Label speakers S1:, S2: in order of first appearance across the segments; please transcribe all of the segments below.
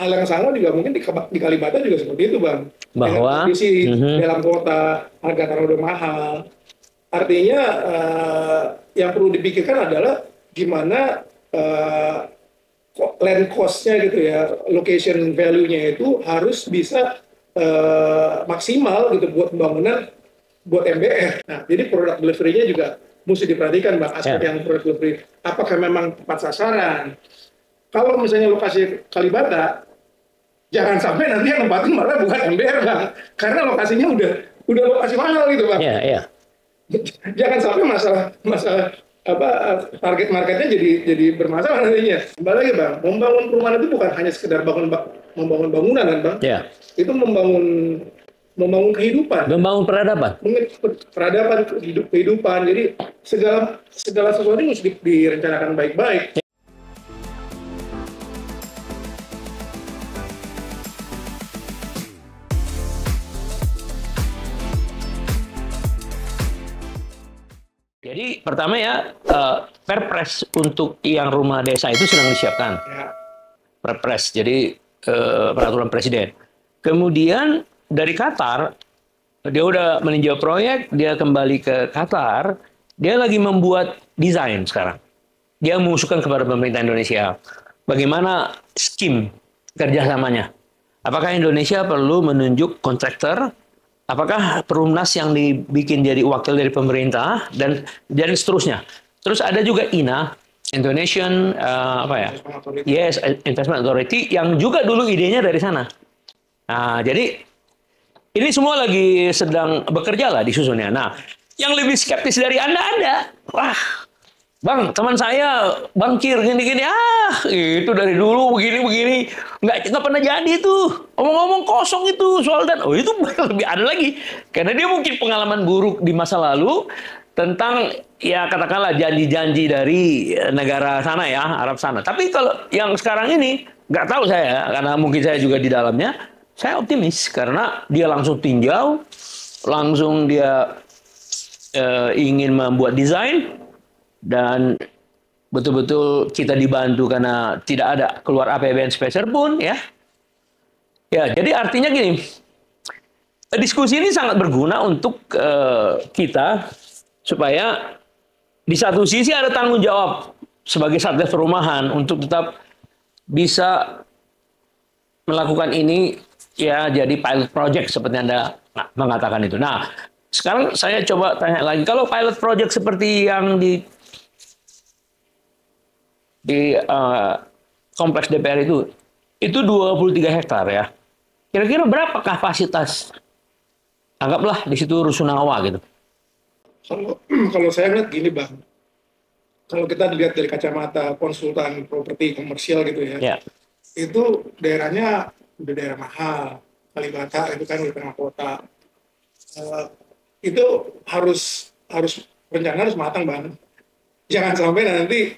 S1: hal yang sama juga mungkin di Kalibata juga seperti itu, Bang. Dengan
S2: Bahwa
S1: kondisi dalam kota, harga tanah udah mahal. Artinya yang perlu dipikirkan adalah gimana land cost-nya gitu ya, location value-nya itu harus bisa maksimal gitu buat pembangunan, buat MBR. Nah, jadi product delivery-nya juga mesti diperhatikan, Bang, aspek yang product delivery. Apakah memang tepat sasaran? Kalau misalnya lokasi Kalibata, jangan sampai nanti yang nempatin malah bukan MBR, Bang. Karena lokasinya udah lokasi mahal gitu, Bang.
S2: ya, ya.
S1: Jangan sampai masalah apa target marketnya jadi bermasalah nantinya. Kembali lagi, Bang, membangun perumahan itu bukan hanya sekedar membangun bangunan kan, Bang.
S2: Ya.
S1: Itu membangun kehidupan.
S2: Membangun peradaban.
S1: Peradaban, kehidupan. Jadi segala sesuatu harus direncanakan baik-baik.
S2: Jadi pertama ya, Perpres untuk yang rumah desa itu sedang disiapkan.
S1: Ya.
S2: Perpres, jadi peraturan presiden. Kemudian dari Qatar, dia udah meninjau proyek, dia kembali ke Qatar, dia lagi membuat desain sekarang. Dia mengusulkan kepada pemerintah Indonesia, bagaimana skim kerjasamanya. Apakah Indonesia perlu menunjuk kontraktor? Apakah Perumnas yang dibikin jadi wakil dari pemerintah dan seterusnya. Terus ada juga INA, Indonesian Yes, Investment Authority, yang juga dulu idenya dari sana. Nah, jadi ini semua lagi sedang bekerja lah disusunnya. Nah, yang lebih skeptis dari Anda ada. Wah, Bang, teman saya bankir gini-gini. Itu dari dulu begini-begini. Nggak pernah jadi tuh. Omong-omong kosong itu soal dan itu lebih ada lagi. Karena dia mungkin pengalaman buruk di masa lalu tentang ya katakanlah janji-janji dari negara sana ya, Arab sana. Tapi kalau yang sekarang ini nggak tahu saya, karena mungkin saya juga di dalamnya, saya optimis karena dia langsung tinjau, langsung dia ingin membuat desain. Dan betul-betul kita dibantu karena tidak ada keluar APBN sepeser pun ya. Ya, jadi artinya gini, diskusi ini sangat berguna untuk kita supaya di satu sisi ada tanggung jawab sebagai Satgas Perumahan untuk tetap bisa melakukan ini ya jadi pilot project seperti Anda mengatakan itu. Nah, sekarang saya coba tanya lagi, kalau pilot project seperti yang di kompleks DPR itu 23 hektar ya. Kira-kira berapa kapasitas? Anggaplah di situ Rusunawa gitu.
S1: Kalau saya lihat gini, Bang. Kalau kita dilihat dari kacamata konsultan properti komersial gitu ya. Itu daerahnya udah daerah mahal. Kalibata itu kan di tengah kota. Itu harus rencana harus matang, Bang. Jangan sampai nanti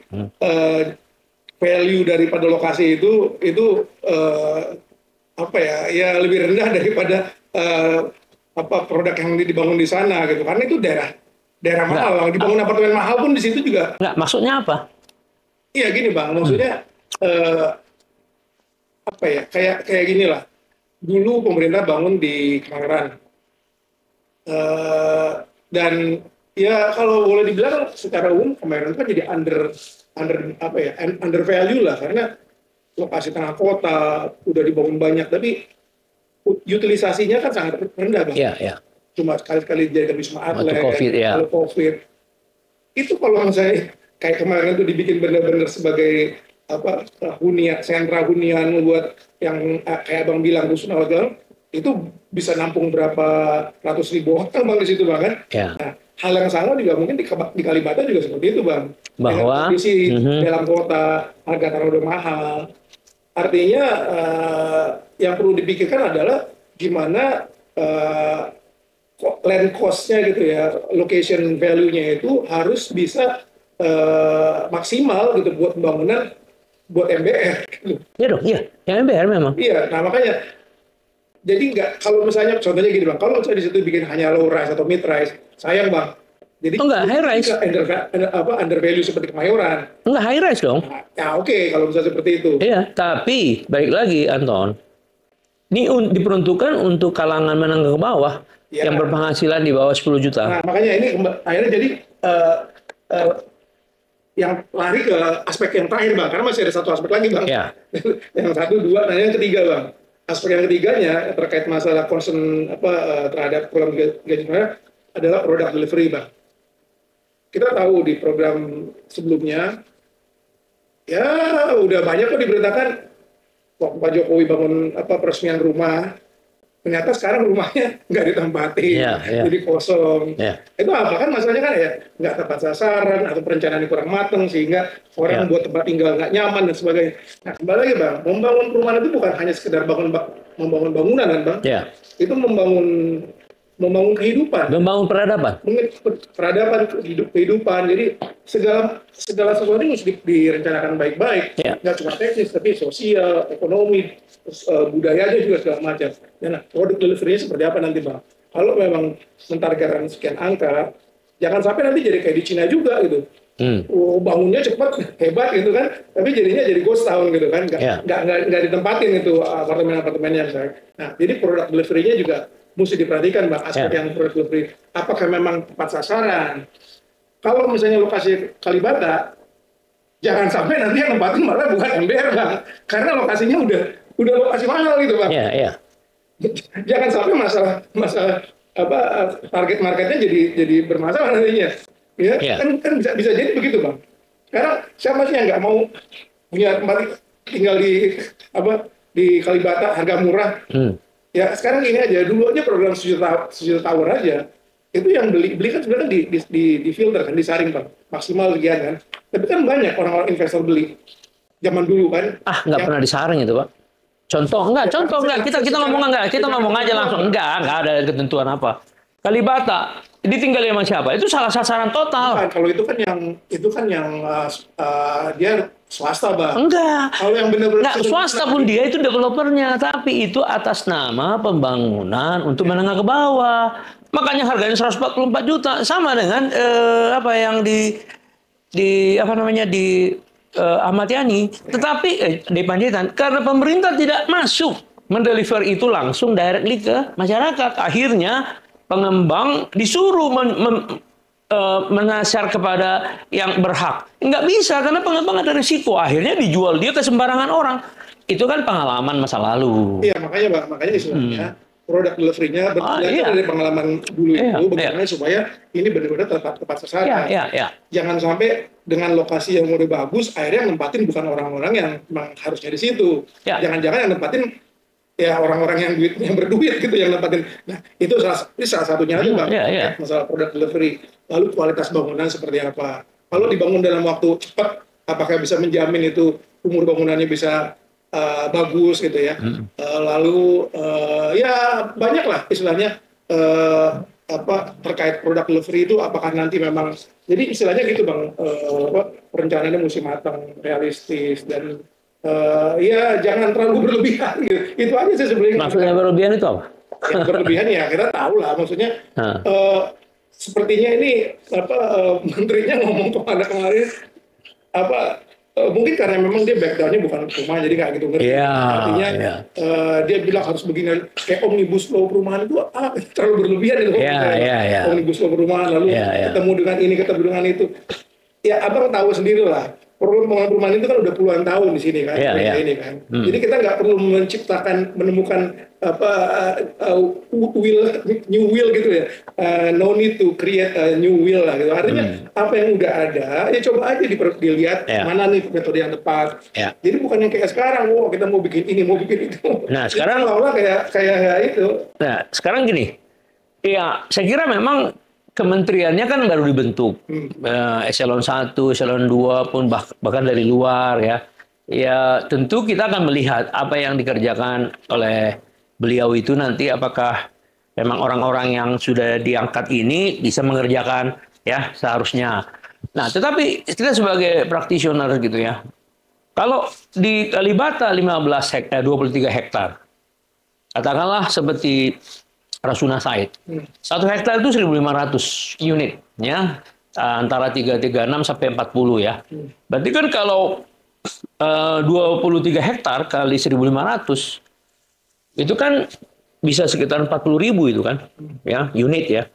S1: value daripada lokasi itu ya lebih rendah daripada produk yang dibangun di sana gitu, karena itu daerah mahal. Dibangun apartemen mahal pun di situ juga.
S2: Nggak, maksudnya apa?
S1: Iya gini, Bang, maksudnya kayak gini lah. Dulu pemerintah bangun di Kemayoran dan ya kalau boleh dibilang secara umum Kemayoran kan jadi under value lah, karena lokasi tengah kota udah dibangun banyak tapi utilisasinya kan sangat rendah, Bang. Cuma sekali-sekali dijadikan wisma atlet kalau COVID. Itu kalau saya kayak kemarin itu dibikin benar-benar sebagai sentra hunian buat yang kayak Bang bilang Rusunawa itu bisa nampung berapa ratus ribu hotel, Bang, di situ, Bang, kan. Nah, hal yang sama juga mungkin di Kalibata juga seperti itu, Bang.
S2: Bahwa
S1: kondisi dalam kota, harga tanah udah mahal. Artinya yang perlu dipikirkan adalah gimana land cost-nya gitu ya, location value-nya itu harus bisa maksimal gitu buat pembangunan, buat MBR.
S2: Iya dong, iya. Yang MBR memang.
S1: Iya, nah makanya jadi kalau misalnya contohnya gini, Bang, kalau misalnya di situ bikin hanya low rise atau mid rise, sayang, Bang, Jadi
S2: Enggak, high rise.
S1: Under value seperti Kemayoran.
S2: Enggak high rise dong.
S1: Nah, ya oke, kalau bisa seperti itu.
S2: Iya, tapi balik lagi Anton. Ini diperuntukkan untuk kalangan menengah ke bawah
S1: Ya.
S2: yang berpenghasilan di bawah 10 juta.
S1: Nah, makanya ini akhirnya jadi yang lari ke aspek yang terakhir bang, karena masih ada satu aspek lagi bang.
S2: Ya.
S1: Yang satu, dua, nah yang ketiga bang. Aspek yang ketiganya terkait masalah concern terhadap program gaji merah adalah product delivery bang. Kita tahu di program sebelumnya, ya udah banyak kok diberitakan waktu Pak Jokowi bangun peresmian rumah, ternyata sekarang rumahnya nggak ditempatin, jadi kosong. Itu apa kan masalahnya kan ya nggak tepat sasaran atau perencanaan kurang matang sehingga orang buat tempat tinggal nggak nyaman dan sebagainya. Nah kembali lagi bang, membangun perumahan itu bukan hanya sekedar membangun bangunan kan bang, itu membangun kehidupan,
S2: membangun peradaban,
S1: kehidupan. Jadi segala sesuatu mesti direncanakan baik-baik, nggak cuma teknis tapi sosial, ekonomi, budayanya juga segala macam. Dan produk delivery-nya seperti apa nanti bang? Kalau memang mentargetkan sekian angka, jangan sampai nanti jadi kayak di Cina juga gitu. Bangunnya cepat, hebat gitu kan, tapi jadinya jadi ghost town gitu kan, nggak ditempatin itu apartemen-apartemennya misalnya. Nah, jadi produk delivery-nya juga mesti diperhatikan bang, aspek yang produk delivery. Apakah memang tepat sasaran? Kalau misalnya lokasi Kalibata, jangan sampai nanti yang nempatin malah bukan MBR bang, karena lokasinya udah lokasi mahal gitu bang. Jangan sampai masalah target marketnya jadi bermasalah nantinya. Kan bisa jadi begitu bang. Sekarang siapa sih yang nggak mau punya tempat tinggal di Kalibata harga murah? Ya sekarang ini aja, dulu aja program Studio Tower aja, itu yang beli kan sebenarnya di filter kan, disaring bang, maksimal sekian kan. Tapi kan banyak orang-orang investor beli zaman dulu kan.
S2: Nggak pernah disaring itu pak. Contoh enggak, kita ngomong aja langsung, enggak ada ketentuan apa. Kalibata ditinggali sama siapa? Itu salah sasaran total.
S1: Bukan, kalau itu kan yang dia swasta bang.
S2: Enggak.
S1: Kalau yang benar-benar
S2: swasta pun dia itu developernya, tapi itu atas nama pembangunan untuk menengah ke bawah. Makanya harganya 144 juta, sama dengan yang di Ahmad Yani. Tetapi di Panjaitan, karena pemerintah tidak masuk mendeliver itu langsung directly ke masyarakat, akhirnya pengembang disuruh menasar kepada yang berhak. Nggak bisa, karena pengembang ada risiko. Akhirnya dijual dia ke sembarangan orang. Itu kan pengalaman masa lalu.
S1: Iya, makanya istilahnya produk delivery-nya dari pengalaman dulu itu bagaimana supaya ini benar-benar tepat sasaran. Jangan sampai dengan lokasi yang udah bagus, akhirnya nempatin bukan orang-orang yang memang harusnya di situ. Jangan-jangan yang nempatin ya orang-orang yang berduit gitu yang nempatin. Nah, itu salah satunya aja bang. Masalah produk delivery. Lalu kualitas bangunan seperti apa? Kalau dibangun dalam waktu cepat, apakah bisa menjamin itu umur bangunannya bisa bagus gitu ya? Lalu ya banyak lah istilahnya terkait produk delivery itu, apakah nanti memang jadi istilahnya gitu bang, perencanaannya mesti matang, realistis, dan ya jangan terlalu berlebihan gitu. Itu aja sih sebenarnya.
S2: Maksudnya berlebihan itu apa?
S1: Ya, berlebihan ya kita tahu lah, maksudnya sepertinya ini menterinya ngomong kemarin mungkin karena memang dia backgroundnya bukan rumah, jadi nggak gitu ngerti. Artinya dia bilang harus begini, kayak omnibus law perumahan itu terlalu berlebihan itu. Omnibus law perumahan, lalu ketemu dengan ini, ketemu dengan itu. Ya abang tahu sendiri lah. Problem perumahan itu kan udah puluhan tahun di sini kan, ini kan. Jadi kita nggak perlu menemukan new will gitu ya. No need to create a new will lah gitu. Artinya apa yang udah ada, ya coba aja dilihat mana nih metode yang tepat. Jadi bukan yang kayak sekarang, kita mau bikin ini, mau bikin itu.
S2: Nah sekarang
S1: kayak itu.
S2: Nah sekarang gini, ya saya kira memang kementeriannya kan baru dibentuk, eselon 1, eselon 2 pun bahkan dari luar ya. Ya tentu kita akan melihat apa yang dikerjakan oleh beliau itu nanti, apakah memang orang-orang yang sudah diangkat ini bisa mengerjakan ya seharusnya. Nah tetapi kita sebagai praktisioner gitu ya, kalau di Kalibata 23 hektar, katakanlah seperti Rasuna Said. 1 hektar itu 1.500 unit, ya, antara 336 sampai 40 ya. Berarti kan kalau 23 hektar kali 1.500 itu kan bisa sekitar 40.000 itu kan, ya, unit ya.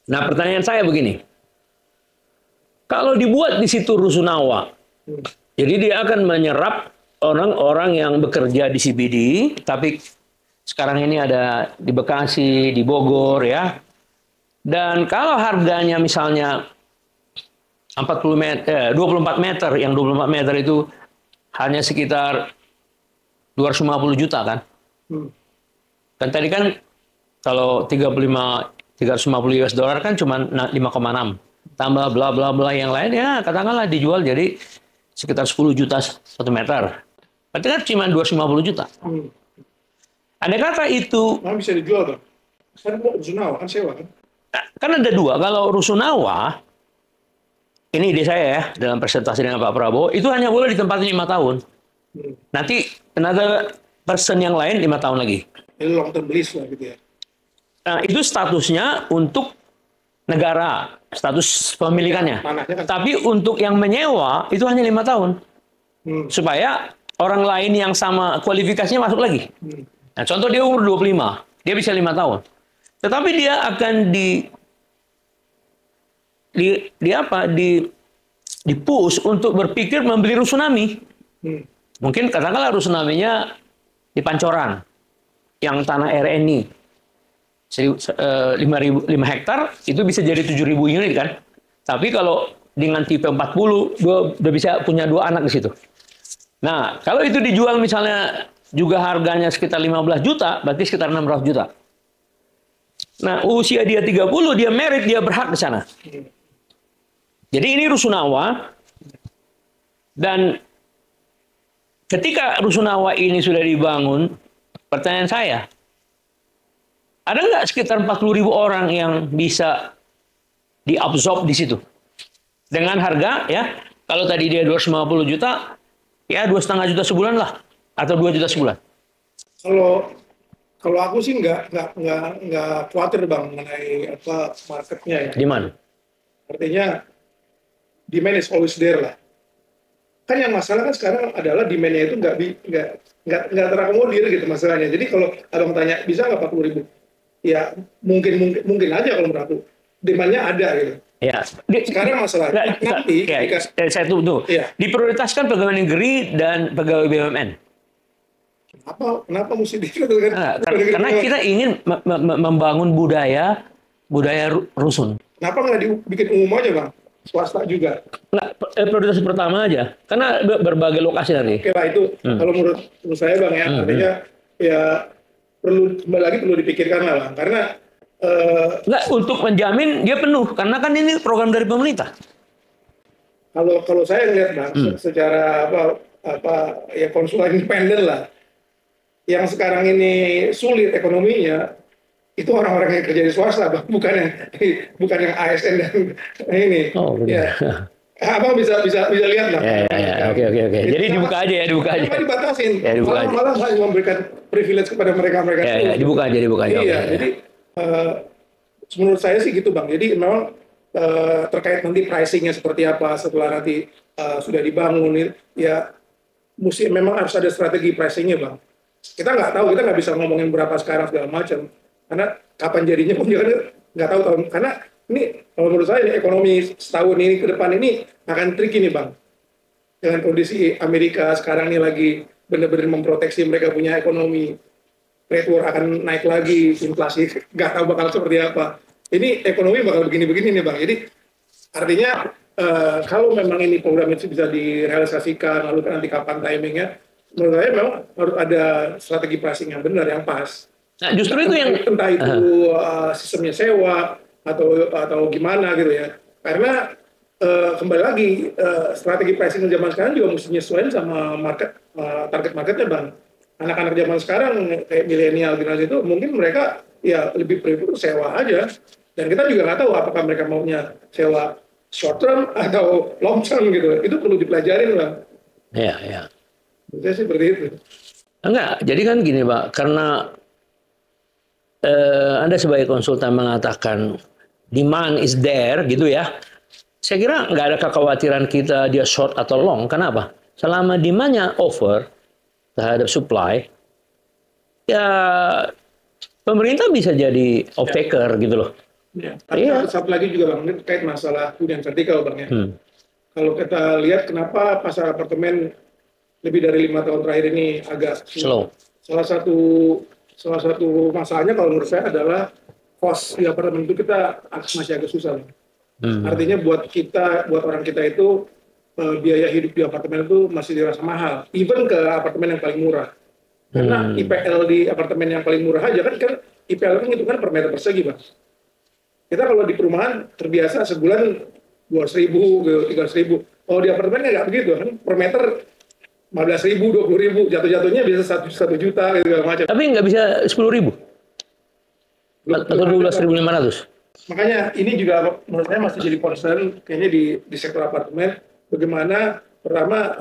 S2: Nah, pertanyaan saya begini, kalau dibuat di situ rusunawa, jadi dia akan menyerap orang-orang yang bekerja di CBD, tapi sekarang ini ada di Bekasi, di Bogor ya. Dan kalau harganya misalnya 24 meter, yang 24 meter itu hanya sekitar 250 juta kan. Kan tadi kan kalau 350 US dollar kan cuma 5,6. Tambah bla bla bla yang lain ya katakanlah dijual jadi sekitar 10 juta 1 meter. Berarti kan cuma 250 juta. Andai kata itu...
S1: Mana bisa dijual, Bang? Kan rusunawa, kan sewa kan?
S2: Kan ada dua. Kalau rusunawa, ini ide saya ya, dalam presentasi dengan Pak Prabowo, itu hanya boleh ditempati 5 tahun. Nanti another person yang lain 5 tahun lagi.
S1: Ini long term lease lah gitu ya.
S2: Nah, itu statusnya untuk negara, status pemilikannya.
S1: Tanahnya kan.
S2: Tapi untuk yang menyewa, itu hanya 5 tahun. Supaya orang lain yang sama kualifikasinya masuk lagi. Nah, contoh dia umur 25, dia bisa 5 tahun. Tetapi dia akan di-push untuk berpikir membeli rusunami. Mungkin katakanlah rusunaminya di Pancoran, yang tanah RNI 5 hektar itu bisa jadi 7.000 unit kan. Tapi kalau dengan tipe 40 udah bisa punya 2 anak di situ. Nah, kalau itu dijual misalnya juga harganya sekitar 15 juta, berarti sekitar 600 juta. Nah, usia dia 30, dia merit, dia berhak di sana. Jadi ini rusunawa, dan ketika rusunawa ini sudah dibangun, pertanyaan saya, ada nggak sekitar 40.000 orang yang bisa diabsorb di situ? Dengan harga, ya, kalau tadi dia 250 juta, ya 2,5 juta sebulan lah, atau 2 juta sebulan.
S1: Kalau aku sih nggak khawatir, Bang, mengenai apa marketnya ya.
S2: Di mana?
S1: Artinya demand is always there lah. Kan yang masalah kan sekarang adalah demand-nya itu nggak terakomodir gitu masalahnya. Jadi kalau abang tanya bisa nggak 40.000? Ya mungkin aja kalau menurut aku. Demand-nya ada gitu.
S2: Ya.
S1: Sekarang masalahnya nanti
S2: ya,
S1: jika,
S2: saya tunggu.
S1: Ya.
S2: Diprioritaskan pegawai negeri dan pegawai BUMN.
S1: Kenapa mesti kan?
S2: Karena kita ingin membangun budaya rusun.
S1: Kenapa nggak dibikin umum aja, Bang? Swasta juga.
S2: Nggak, prioritas pertama aja. Karena berbagai lokasi nanti.
S1: Oke lah, itu kalau menurut saya, Bang, ya, artinya ya perlu dipikirkan lah, Bang. Karena
S2: nggak, untuk menjamin dia penuh. Karena kan ini program dari pemerintah.
S1: Kalau saya lihat, Bang, secara ya konsulen independen lah, yang sekarang ini sulit ekonominya itu orang-orang yang kerja di swasta, Bang, bukan yang ASN dan ini.
S2: Oh,
S1: ya. Abang bisa lihat lah.
S2: Oke. Jadi dibuka aja.
S1: Kenapa dibatasin?
S2: Ya,
S1: malah hanya memberikan privilege kepada mereka.
S2: Ya, dibuka aja.
S1: Iya, jadi menurut saya sih gitu, Bang. Jadi memang terkait nanti pricingnya seperti apa setelah nanti sudah dibangun, ya mesti memang harus ada strategi pricingnya, Bang. Kita nggak tahu, kita nggak bisa ngomongin berapa sekarang segala macam, karena kapan jadinya pun juga nggak tahu tahun. Karena ini kalau menurut saya ini ekonomi setahun ini ke depan ini akan tricky nih, Bang. Dengan kondisi Amerika sekarang ini lagi benar-benar memproteksi mereka punya ekonomi, trade war akan naik lagi, inflasi nggak tahu bakal seperti apa. Ini ekonomi bakal begini-begini nih, Bang. Jadi artinya kalau memang ini program itu bisa direalisasikan, lalu nanti kapan timingnya, menurut saya memang harus ada strategi pricing yang benar, yang pas.
S2: Nah, justru itu yang
S1: entah itu sistemnya sewa atau gimana gitu ya. Karena kembali lagi strategi pricing zaman sekarang juga mesti nyesuaiin sama target marketnya, Bang. Anak-anak zaman sekarang kayak milenial generasi itu mungkin mereka ya lebih prefer sewa aja. Dan kita juga nggak tahu apakah mereka maunya sewa short term atau long term gitu. Itu perlu dipelajarin, Bang.
S2: Iya.
S1: Saya seperti itu.
S2: Enggak, jadi kan gini, Pak, karena Anda sebagai konsultan mengatakan demand is there gitu ya. Saya kira nggak ada kekhawatiran kita dia short atau long. Kenapa? Selama demandnya over terhadap supply, ya pemerintah bisa jadi off-taker gitu loh.
S1: Ya. Tapi satu lagi juga Bang, ini terkait masalah hunian vertikal Bang ya. Kalau kita lihat kenapa pasar apartemen lebih dari 5 tahun terakhir ini agak
S2: slow.
S1: Salah satu masalahnya kalau menurut saya adalah cost di apartemen itu kita masih agak susah. Artinya buat orang kita itu biaya hidup di apartemen itu masih dirasa mahal. Even ke apartemen yang paling murah. Karena IPL di apartemen yang paling murah aja kan IPL kan itu kan per meter persegi Bang. Kita kalau di perumahan terbiasa sebulan 200.000, 300.000. Kalau di apartemen nggak begitu kan per meter 15.000, 20.000, jatuh-jatuhnya bisa 1 juta gitu macam.
S2: Tapi nggak bisa 10.000 atau 12.500.
S1: Makanya ini juga menurut saya masih jadi concern kayaknya di sektor apartemen. Bagaimana pertama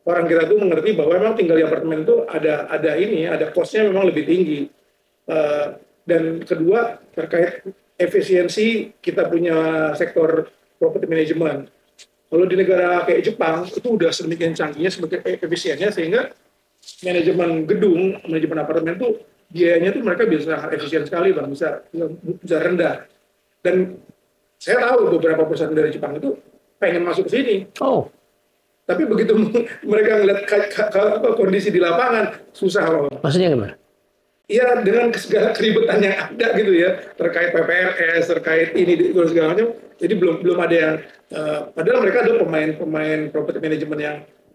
S1: orang kita tuh mengerti bahwa memang tinggal di apartemen itu ada cost-nya memang lebih tinggi. Dan kedua terkait efisiensi kita punya sektor property management. Kalau di negara kayak Jepang itu udah sedemikian canggihnya, sebagai efisiennya sehingga manajemen gedung, manajemen apartemen itu biayanya tuh mereka bisa efisien sekali Bang, bisa rendah. Dan saya tahu beberapa perusahaan dari Jepang itu pengen masuk ke sini. Tapi begitu mereka ngeliat kondisi di lapangan susah.
S2: Maksudnya gimana?
S1: Iya, dengan segala keribetan yang ada gitu ya, terkait PPRS, terkait ini segala macam. Jadi belum ada yang padahal mereka ada pemain property management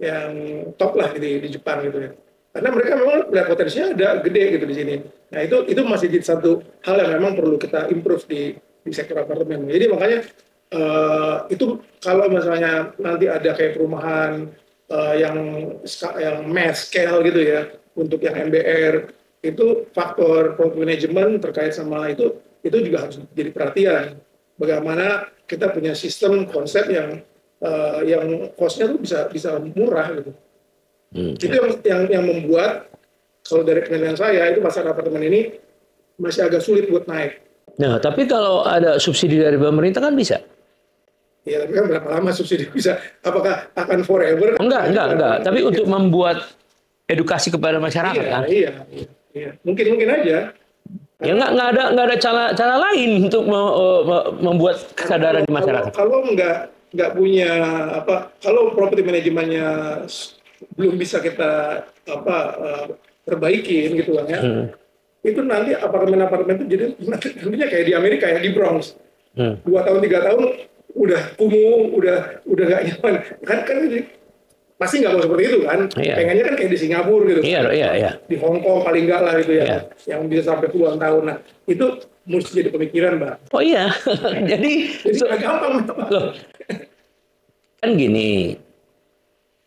S1: yang top lah di Jepang gitu ya. Karena mereka memang lihat potensinya ada gede gitu di sini. Nah itu masih jadi satu hal yang memang perlu kita improve di sektor apartemen. Jadi makanya itu kalau misalnya nanti ada kayak perumahan yang mass scale gitu ya untuk yang MBR, itu faktor property management terkait sama itu juga harus jadi perhatian. Bagaimana kita punya sistem konsep yang cost-nya tuh bisa murah gitu. Itu yang membuat kalau dari penilaian saya itu pasar apartemen ini masih agak sulit buat naik.
S2: Nah, tapi kalau ada subsidi dari pemerintah kan bisa.
S1: Ya, tapi kan berapa lama subsidi bisa? Apakah akan forever?
S2: Enggak. Tapi untuk membuat edukasi kepada masyarakat kan?
S1: Iya. Mungkin aja.
S2: Ya nggak ada cara lain untuk membuat kesadaran di masyarakat.
S1: Kalau nggak punya kalau properti manajemennya belum bisa kita perbaikin gitu kan ya. Itu nanti apartemen itu jadi nantinya kayak di Amerika ya, di Bronx. 2 tahun 3 tahun udah kumuh, udah nggak nyaman. Kan pasti nggak mau seperti itu kan. Pengennya kan kayak di Singapura gitu.
S2: Iya.
S1: Di Hong Kong paling nggak lah gitu ya. Yang bisa sampai puluhan tahun. Nah, itu mesti jadi pemikiran, Mbak.
S2: Oh iya. jadi
S1: nggak gampang, Mbak.
S2: Loh. Kan gini.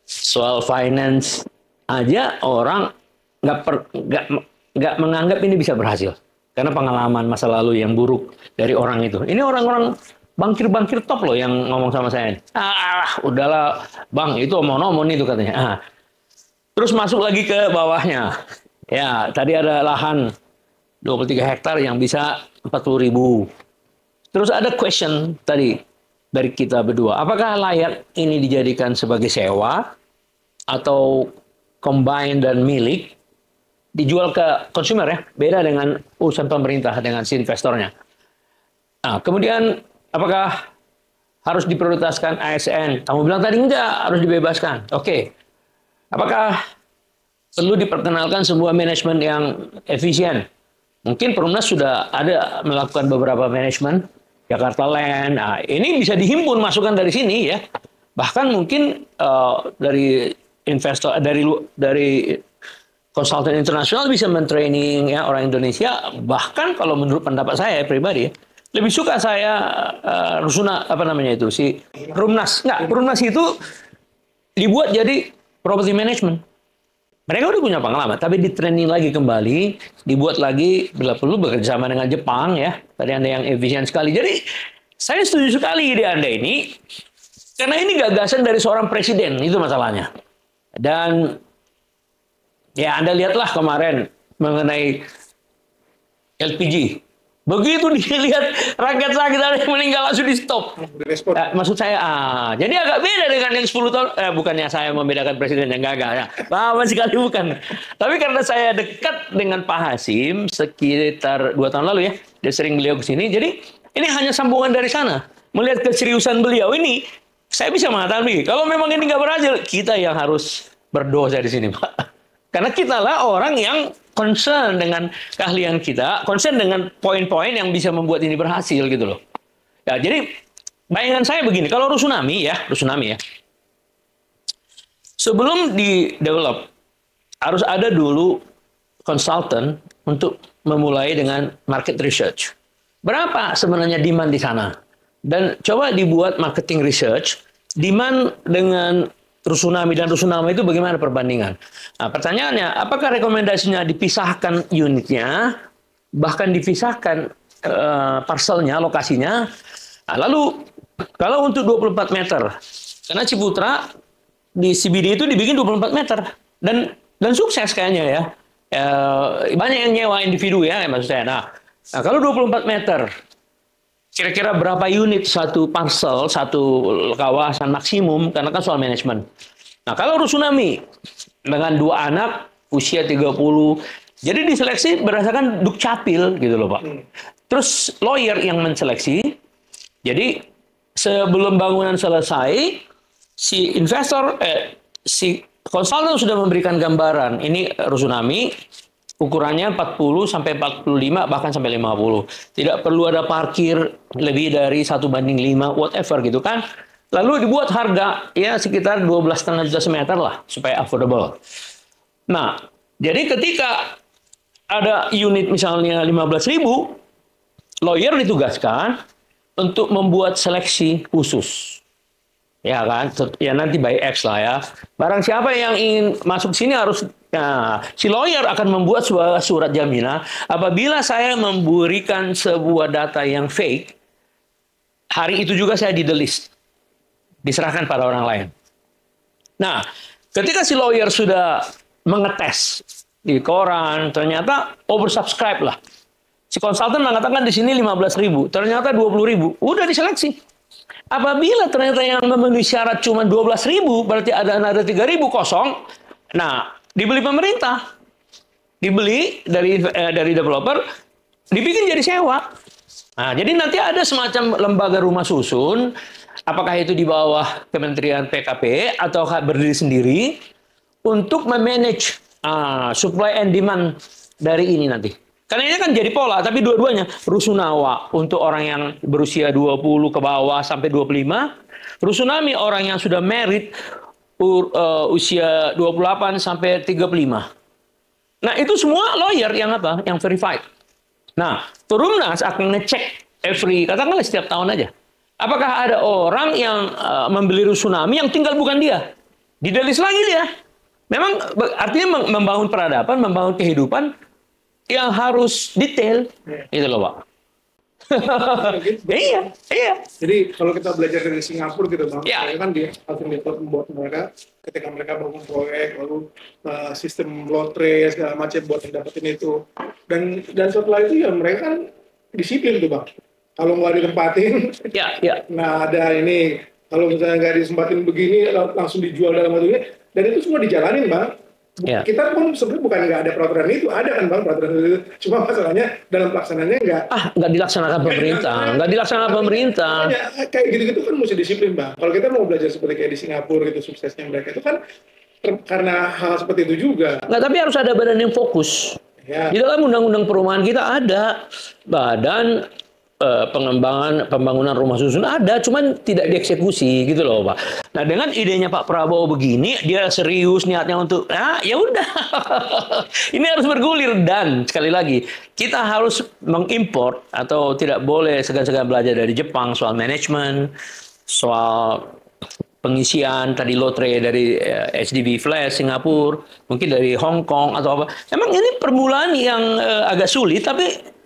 S2: Soal finance aja orang nggak menganggap ini bisa berhasil karena pengalaman masa lalu yang buruk dari orang itu. Ini orang-orang bangkir top loh yang ngomong sama saya. Udahlah bang, itu omong-omong itu katanya. Terus masuk lagi ke bawahnya. Ya, tadi ada lahan 23 hektar yang bisa 40.000. Terus ada question tadi dari kita berdua. Apakah layak ini dijadikan sebagai sewa atau combine dan milik dijual ke konsumer ya? Beda dengan urusan pemerintah dengan si investornya. Nah, kemudian apakah harus diprioritaskan ASN? Kamu bilang tadi enggak, harus dibebaskan. Oke. Apakah perlu diperkenalkan sebuah manajemen yang efisien? Mungkin Perumnas sudah ada melakukan beberapa manajemen, Jakarta Land. Nah, ini bisa dihimpun masukan dari sini ya. Bahkan mungkin dari investor dari konsultan internasional bisa mentraining ya orang Indonesia. Bahkan kalau menurut pendapat saya pribadi ya, lebih suka saya si Perumnas. Perumnas itu dibuat jadi property management. Mereka udah punya pengalaman, tapi di training lagi kembali, dibuat lagi bila perlu bekerjasama dengan Jepang ya. Tadi Anda yang efisien sekali. Jadi saya setuju sekali ide Anda ini, karena ini gagasan dari seorang presiden, itu masalahnya. Dan ya Anda lihatlah kemarin mengenai LPG. Begitu dilihat rakyat sakit ada yang meninggal langsung di stop.
S1: Direspon.
S2: Maksud saya, jadi agak beda dengan yang 10 tahun. Bukannya saya membedakan presiden yang enggak ya. Lama sekali bukan. Tapi karena saya dekat dengan Pak Hasim sekitar 2 tahun lalu ya, dia sering beliau ke sini. Jadi ini hanya sambungan dari sana. Melihat keseriusan beliau ini, saya bisa mengatakan begini, kalau memang ini nggak berhasil, kita yang harus berdosa di sini, Pak. Karena kita lah orang yang concern dengan keahlian kita, concern dengan poin-poin yang bisa membuat ini berhasil gitu loh. Ya, jadi bayangan saya begini, kalau Rusunami ya, sebelum di develop harus ada dulu konsultan untuk memulai dengan market research. Berapa sebenarnya demand di sana? Dan coba dibuat marketing research, demand dengan Rusunami dan Rusunama itu bagaimana perbandingan? Nah, pertanyaannya, apakah rekomendasinya dipisahkan unitnya, bahkan dipisahkan parcelnya, lokasinya? Nah, lalu, kalau untuk 24 meter, karena Ciputra di CBD itu dibikin 24 meter, dan sukses kayaknya ya. Banyak yang nyewa individu ya, maksud saya. Nah, kalau 24 meter, kira-kira berapa unit satu parcel, satu kawasan maksimum, karena kan soal manajemen. Nah, kalau Rusunami dengan 2 anak, usia 30, jadi diseleksi berdasarkan dukcapil gitu loh Pak. Terus lawyer yang menseleksi, jadi sebelum bangunan selesai, si investor, si konsultan sudah memberikan gambaran, ini Rusunami, ukurannya 40 sampai 45 bahkan sampai 50. Tidak perlu ada parkir lebih dari 1:5 whatever gitu kan. Lalu dibuat harga ya sekitar 12,5 juta semeter lah supaya affordable. Nah, jadi ketika ada unit misalnya 15.000, lawyer ditugaskan untuk membuat seleksi khusus. Ya kan, ya nanti by X lah ya. Barang siapa yang ingin masuk sini harus, si lawyer akan membuat sebuah surat jaminan. Apabila saya memberikan sebuah data yang fake, hari itu juga saya di-delist, diserahkan pada orang lain. Nah, ketika si lawyer sudah mengetes di koran, ternyata oversubscribe lah. Si konsultan mengatakan di sini 15.000, ternyata 20.000, udah diseleksi. Apabila ternyata yang memenuhi syarat cuma 12.000, berarti ada 3.000 kosong. Nah, dibeli pemerintah, dibeli dari developer, dibikin jadi sewa. Nah, jadi nanti ada semacam lembaga rumah susun, apakah itu di bawah Kementerian PKP atau berdiri sendiri untuk memanage supply and demand dari ini nanti. Karena ini kan jadi pola, tapi dua-duanya. Rusunawa untuk orang yang berusia 20 ke bawah sampai 25. Rusunami orang yang sudah married usia 28 sampai 35. Nah, itu semua lawyer yang apa? Yang verified. Nah, Turumnas akan ngecek katakanlah setiap tahun aja. Apakah ada orang yang membeli Rusunami yang tinggal bukan dia? Didelis lagi dia. Memang artinya membangun peradaban, membangun kehidupan yang harus detail, itu loh Pak. Iya.
S1: Jadi kalau kita belajar dari Singapura gitu Bang,
S2: Ya.
S1: mereka kan langsung membuat mereka ketika mereka bangun proyek, lalu sistem lotre segala macam buat dapetin itu. Dan setelah itu ya mereka kan disiplin tuh Bang. Kalau nggak ditempatin,
S2: Ya.
S1: nah ada ini, kalau misalnya nggak ditempatin begini, langsung dijual dalam waktu ini, dan itu semua dijalanin Bang.
S2: Ya.
S1: Kita pun sebenarnya bukan nggak ada peraturan itu, ada kan Bang peraturan itu. Cuma masalahnya dalam pelaksanaannya
S2: nggak dilaksanakan pemerintah.
S1: Kayak gitu-gitu kan mesti disiplin Bang. Kalau kita mau belajar seperti kayak di Singapura gitu suksesnya mereka itu kan karena hal seperti itu juga.
S2: Nggak, tapi harus ada badan yang fokus.
S1: Ya.
S2: Di dalam undang-undang perumahan kita ada badan pembangunan rumah susun ada, cuman tidak dieksekusi gitu loh Pak. Nah dengan idenya Pak Prabowo begini, dia serius niatnya untuk, ya udah, ini harus bergulir dan sekali lagi kita harus mengimpor atau tidak boleh segan-segan belajar dari Jepang soal manajemen, soal pengisian tadi lotre dari HDB Flash Singapura, mungkin dari Hong Kong atau apa. Memang ini permulaan yang agak sulit, tapi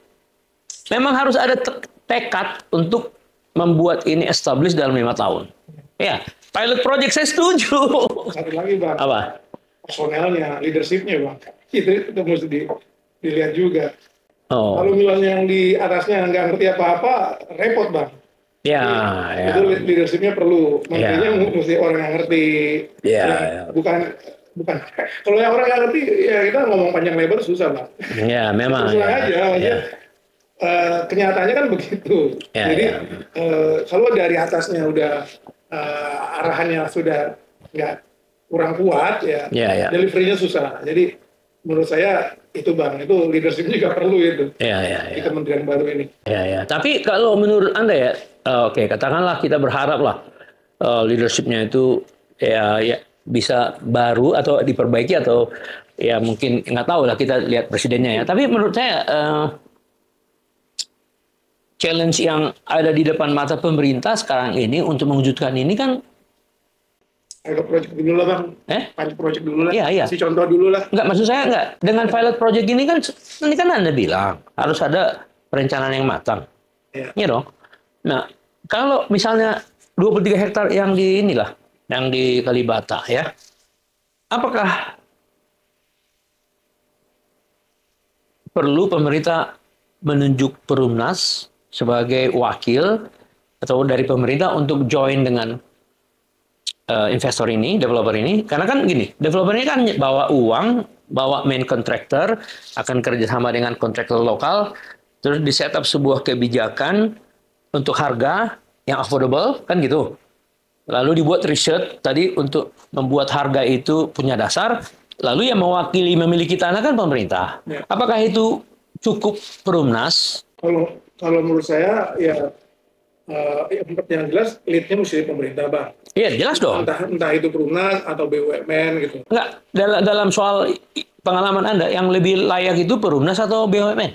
S2: memang harus ada tekad untuk membuat ini establish dalam 5 tahun. Ya, pilot project saya setuju.
S1: Satu lagi Bang.
S2: Apa?
S1: Personelnya, leadershipnya Bang. Itu mesti dilihat juga.
S2: Oh,
S1: Kalau misalnya yang di atasnya nggak ngerti apa-apa, repot bang.
S2: ya,
S1: Itu
S2: ya,
S1: leadershipnya perlu. Menterinya
S2: ya,
S1: mesti orang yang ngerti.
S2: ya,
S1: Ya
S2: ya,
S1: bukan bukan. Kalau yang orang yang ngerti, ya kita ngomong panjang lebar susah bang.
S2: ya, memang
S1: Terus terang
S2: ya,
S1: aja,
S2: ya,
S1: maksudnya kenyataannya kan begitu.
S2: ya,
S1: Jadi
S2: ya,
S1: kalau dari atasnya udah arahannya sudah nggak kurang kuat, ya
S2: ya, ya,
S1: deliverynya susah. Jadi menurut saya itu bang, itu leadership juga perlu itu
S2: ya, ya,
S1: di
S2: ya.
S1: kementerian baru ini.
S2: Ya, ya. Tapi kalau menurut Anda ya, oke, katakanlah kita berharap lah leadershipnya itu ya bisa baru atau diperbaiki atau ya mungkin nggak tahu lah kita lihat presidennya ya. Tapi menurut saya challenge yang ada di depan mata pemerintah sekarang ini untuk mewujudkan ini kan,
S1: Pilot project dulu lah bang, pilot project dulu lah,
S2: iya, iya.
S1: kasih contoh dulu lah.
S2: Nggak, maksud saya nggak. Dengan pilot project ini kan, ini kan Anda bilang harus ada perencanaan yang matang.
S1: Ya.
S2: Iya dong. Nah, kalau misalnya 23 hektar yang di inilah, yang di Kalibata ya, apakah perlu pemerintah menunjuk Perumnas sebagai wakil atau dari pemerintah untuk join dengan investor ini, developer ini? Karena kan gini, developer ini kan bawa uang, bawa main contractor, akan kerjasama dengan kontraktor lokal, terus di setup sebuah kebijakan untuk harga yang affordable, kan gitu. Lalu dibuat riset tadi untuk membuat harga itu punya dasar, lalu yang mewakili memiliki tanah kan pemerintah.
S1: Ya.
S2: Apakah itu cukup Perumnas?
S1: Kalau menurut saya ya yang jelas leadnya mesti pemerintah bang.
S2: Iya, jelas dong.
S1: Entah itu Perumnas atau BUMN gitu.
S2: Enggak, dalam soal pengalaman Anda, yang lebih layak itu Perumnas atau BUMN?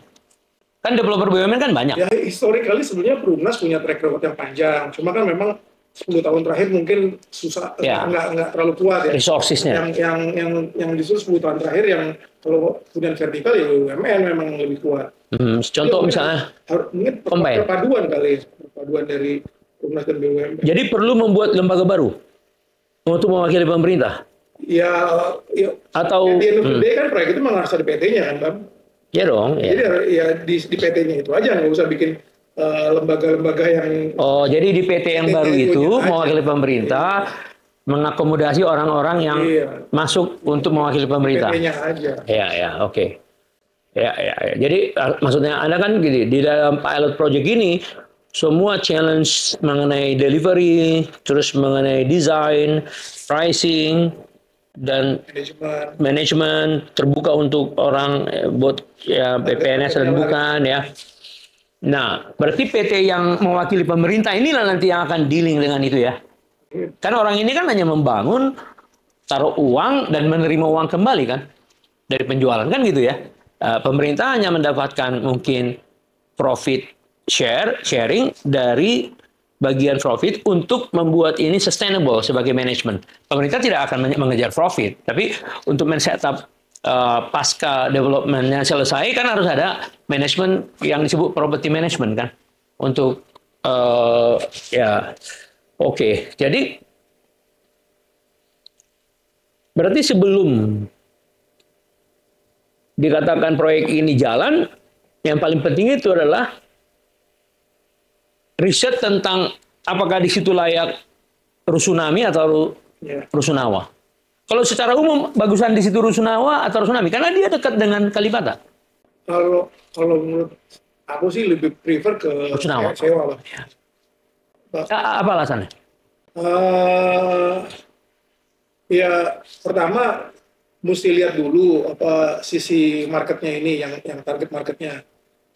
S2: Kan developer BUMN kan banyak.
S1: Ya historically sebenarnya Perumnas punya track record yang panjang. Cuma kan memang 10 tahun terakhir mungkin susah,
S2: Ya.
S1: nggak terlalu kuat ya.
S2: Resourcesnya.
S1: Yang justru 10 tahun terakhir yang kalau kemudian vertikal ya BUMN memang lebih kuat.
S2: Contoh
S1: Jadi,
S2: misalnya,
S1: mungkin perpaduan kali ya, perpaduan dari Perumnas dan BUMN.
S2: jadi perlu membuat lembaga baru untuk mewakili pemerintah.
S1: Ya
S2: Atau
S1: di end of the day kan proyek itu memang harus ada PT-nya kan Bang.
S2: ya dong.
S1: Jadi
S2: Ya.
S1: ya di PT-nya itu aja, nggak usah bikin lembaga-lembaga yang
S2: Oh, jadi di PT yang
S1: PT
S2: baru itu
S1: aja.
S2: mewakili pemerintah, mengakomodasi orang-orang yang masuk untuk mewakili pemerintah.
S1: PT-nya aja.
S2: Ya, ya, oke. Ya, ya, ya. Jadi maksudnya Anda kan gini, di dalam pilot project ini semua challenge mengenai delivery, terus mengenai desain, pricing, dan manajemen terbuka untuk orang buat ya PNS dan bukan ya. Nah, berarti PT yang mewakili pemerintah inilah nanti yang akan dealing dengan itu ya. Kan orang ini kan hanya membangun, taruh uang dan menerima uang kembali kan dari penjualan kan gitu ya. Pemerintah hanya mendapatkan mungkin profit sharing dari bagian profit untuk membuat ini sustainable sebagai manajemen. Pemerintah tidak akan mengejar profit, tapi untuk men-setup pasca developmentnya selesai kan harus ada manajemen yang disebut property management kan untuk ya oke. Jadi berarti sebelum dikatakan proyek ini jalan, yang paling penting itu adalah riset tentang apakah di situ layak rusunami atau rusunawa. Kalau secara umum bagusan di situ rusunawa atau rusunami karena dia dekat dengan Kalibata.
S1: Kalau menurut aku sih lebih prefer ke
S2: rusunawa.
S1: sewa, Bang.
S2: Apa alasannya?
S1: Ya pertama mesti lihat dulu apa sisi marketnya ini yang target marketnya.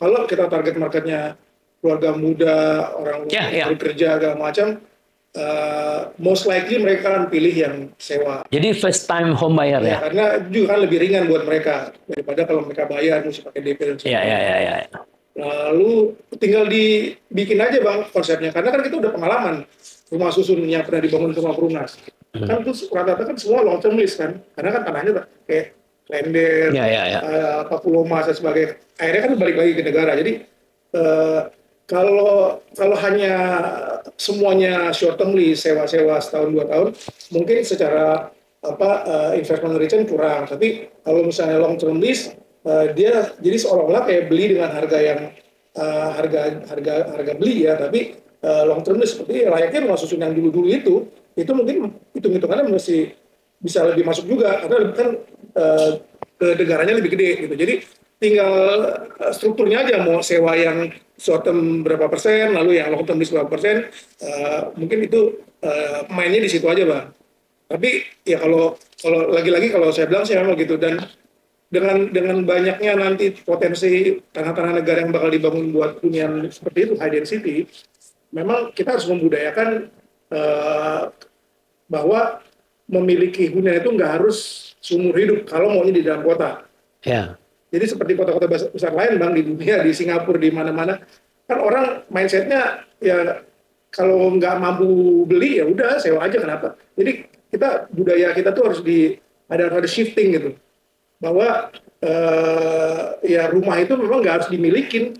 S1: Kalau kita target marketnya keluarga muda, orang bekerja segala macam, most likely mereka akan pilih yang sewa.
S2: Jadi first time home buyer ya?
S1: Karena juga kan lebih ringan buat mereka daripada kalau mereka bayar mesti pakai DP dan sebagainya.
S2: Iya.
S1: Lalu tinggal dibikin aja Bang konsepnya, karena kan kita udah pengalaman rumah susun yang pernah dibangun sama Perumnas. Kan itu rata-rata kan semua long term lease kan, karena kan tanahnya kayak Klender, Papuloma dan sebagainya. Akhirnya kan balik lagi ke negara. Jadi kalau hanya semuanya short term lease, sewa-sewa setahun 2 tahun, mungkin secara investment return kurang. Tapi kalau misalnya long term lease, dia jadi seolah-olah kayak beli dengan harga yang harga beli ya, tapi long term seperti layaknya rumah susun yang dulu-dulu itu mungkin hitung-hitungannya masih bisa lebih masuk juga karena kan ke negaranya lebih gede gitu. Jadi tinggal strukturnya aja mau sewa yang short term berapa persen, lalu yang long term berapa persen, mungkin itu mainnya di situ aja bang. Tapi ya kalau lagi-lagi kalau saya bilang sih memang gitu dan dengan banyaknya nanti potensi tanah-tanah negara yang bakal dibangun buat hunian seperti itu high density, memang kita harus membudayakan bahwa memiliki hunian itu nggak harus seumur hidup kalau maunya di dalam kota.
S2: Ya.
S1: Jadi seperti kota-kota besar lain bang di dunia, di Singapura, di mana-mana, kan orang mindsetnya ya kalau nggak mampu beli ya udah sewa aja kenapa. Jadi budaya kita tuh harus ada shifting gitu. Bahwa ya rumah itu memang nggak harus dimilikin,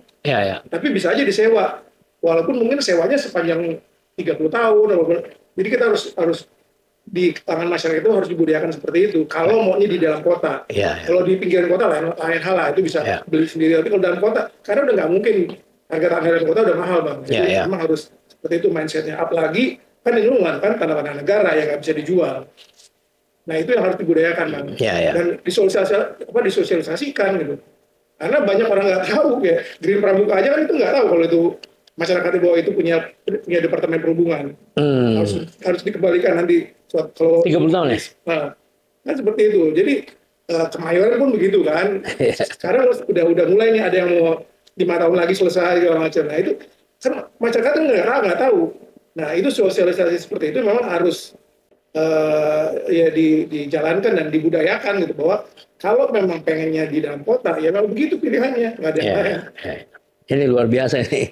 S1: tapi bisa aja disewa. Walaupun mungkin sewanya sepanjang 30 tahun, jadi kita harus di tangan masyarakat itu harus dibudayakan seperti itu. Kalau maunya di dalam kota, kalau di pinggiran kota lain hal lah itu bisa beli sendiri. Tapi kalau dalam kota, karena udah nggak mungkin harga tanah dalam kota udah mahal bang. Jadi memang harus seperti itu mindsetnya. Apalagi kan lingkungan kan tanah-tanah negara yang nggak bisa dijual. Nah itu yang harus dibudayakan bang, dan disosialisasikan gitu. Karena banyak orang nggak tahu ya, Green Pramuka aja kan itu nggak tahu kalau itu masyarakat di bawah itu punya departemen perhubungan. Harus dikembalikan nanti kalau
S2: 30 tahun ya.
S1: Nah, kan seperti itu. Jadi Kemayoran pun begitu kan. Sekarang udah mulai nih ada yang mau 5 tahun lagi selesai segala macam. Nah itu kan masyarakat nggak tahu. Nah itu sosialisasi seperti itu memang harus ya dijalankan dan dibudayakan gitu bahwa kalau memang pengennya di dalam kota ya memang begitu pilihannya, nggak ada yang lain.
S2: Ini luar biasa ini.